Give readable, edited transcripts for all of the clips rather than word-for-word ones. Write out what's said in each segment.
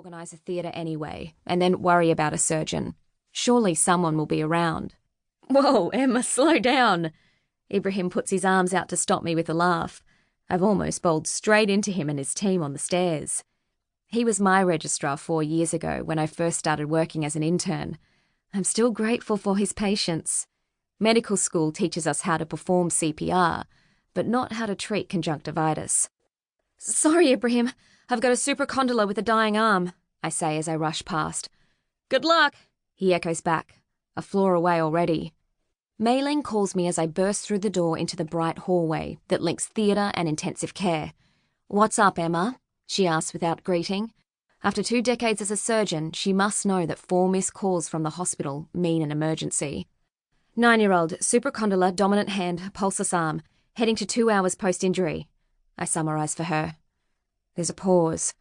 organise a theatre anyway, and then worry about a surgeon. Surely someone will be around. Whoa, Emma, slow down. Ibrahim puts his arms out to stop me with a laugh. I've almost bowled straight into him and his team on the stairs. He was my registrar 4 years ago when I first started working as an intern. I'm still grateful for his patience. Medical school teaches us how to perform CPR, but not how to treat conjunctivitis. Sorry, Ibrahim, I've got a supracondylar with a dying arm, I say as I rush past. Good luck, he echoes back, a floor away already. Mei Ling calls me as I burst through the door into the bright hallway that links theatre and intensive care. What's up, Emma? She asks without greeting. After 2 decades as a surgeon, she must know that 4 missed calls from the hospital mean an emergency. 9-year-old, supracondylar, dominant hand, pulsus arm, heading to 2 hours post-injury, I summarise for her. There's a pause.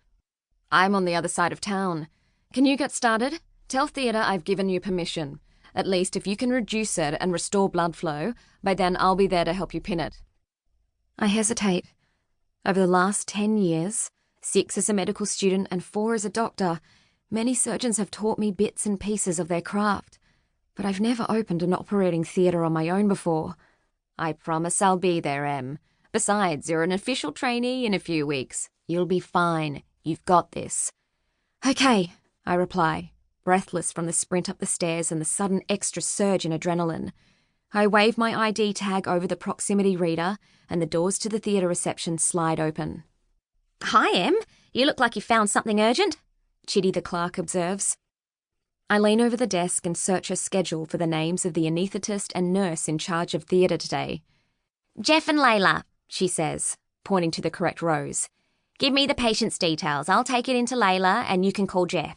I'm on the other side of town. Can you get started? Tell theatre I've given you permission. At least if you can reduce it and restore blood flow, by then I'll be there to help you pin it. I hesitate. Over the last 10 years, 6 as a medical student and 4 as a doctor, many surgeons have taught me bits and pieces of their craft. But I've never opened an operating theatre on my own before. I promise I'll be there, Em. Besides, you're an official trainee in a few weeks. You'll be fine. You've got this. Okay, I reply, breathless from the sprint up the stairs and the sudden extra surge in adrenaline. I wave my ID tag over the proximity reader and the doors to the theatre reception slide open. Hi, Em. You look like you found something urgent, Chitty the clerk observes. I lean over the desk and search her schedule for the names of the anaesthetist and nurse in charge of theatre today. Jeff and Layla, she says, pointing to the correct rows. Give me the patient's details. I'll take it into Layla and you can call Jeff.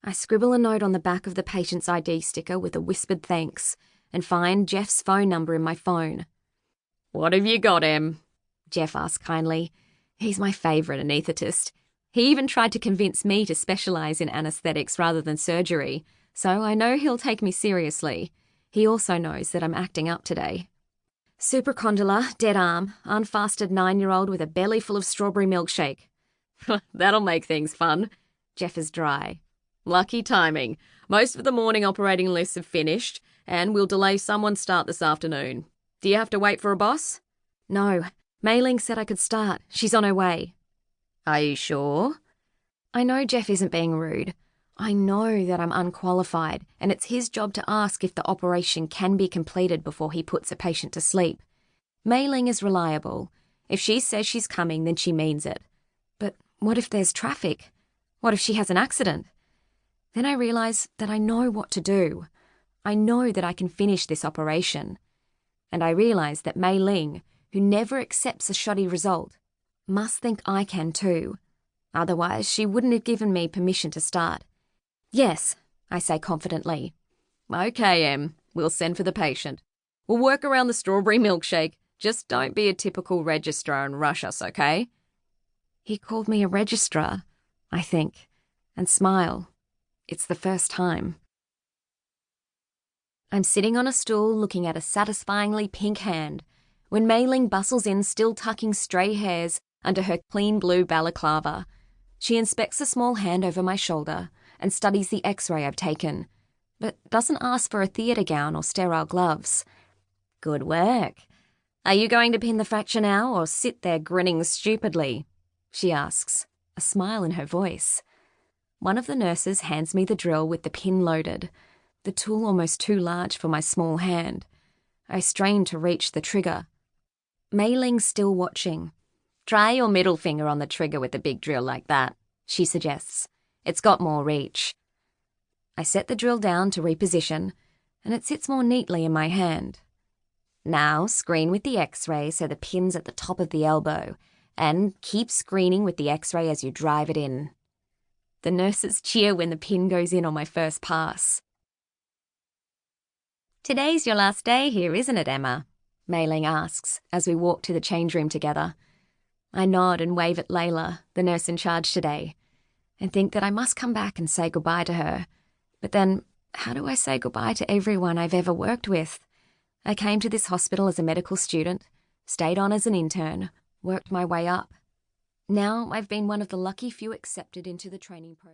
I scribble a note on the back of the patient's ID sticker with a whispered thanks and find Jeff's phone number in my phone. What have you got, Em? Jeff asks kindly. He's my favourite anaesthetist. He even tried to convince me to specialise in anaesthetics rather than surgery, so I know he'll take me seriously. He also knows that I'm acting up today. Supracondylar, dead arm, unfasted 9-year-old with a belly full of strawberry milkshake. That'll make things fun. Jeff is dry. Lucky timing. Most of the morning operating lists have finished, and we'll delay someone's start this afternoon. Do you have to wait for a boss? No. Mei Ling said I could start. She's on her way. Are you sure? I know Jeff isn't being rude. I know that I'm unqualified, and it's his job to ask if the operation can be completed before he puts a patient to sleep. Mei Ling is reliable. If she says she's coming, then she means it. But what if there's traffic? What if she has an accident? Then I realise that I know what to do. I know that I can finish this operation. And I realise that Mei Ling, who never accepts a shoddy result, must think I can too. Otherwise, she wouldn't have given me permission to start. Yes, I say confidently. Okay, Em, we'll send for the patient. We'll work around the strawberry milkshake. Just don't be a typical registrar and rush us, okay? He called me a registrar, I think, and smile. It's the first time. I'm sitting on a stool looking at a satisfyingly pink hand when Mei Ling bustles in, still tucking stray hairs under her clean blue balaclava. She inspects the small hand over my shoulder and studies the x-ray I've taken, but doesn't ask for a theatre gown or sterile gloves. Good work. Are you going to pin the fracture now or sit there grinning stupidly? She asks, a smile in her voice. One of the nurses hands me the drill with the pin loaded, the tool almost too large for my small hand. I strain to reach the trigger. Mei Ling's still watching. Try your middle finger on the trigger with a big drill like that, she suggests. It's got more reach. I set the drill down to reposition, and it sits more neatly in my hand. Now screen with the x-ray so the pin's at the top of the elbow, and keep screening with the x-ray as you drive it in. The nurses cheer when the pin goes in on my first pass. Today's your last day here, isn't it, Emma? Mei Ling asks as we walk to the change room together. I nod and wave at Layla, the nurse in charge today, and think that I must come back and say goodbye to her. But then, how do I say goodbye to everyone I've ever worked with? I came to this hospital as a medical student, stayed on as an intern, worked my way up. Now I've been one of the lucky few accepted into the training program.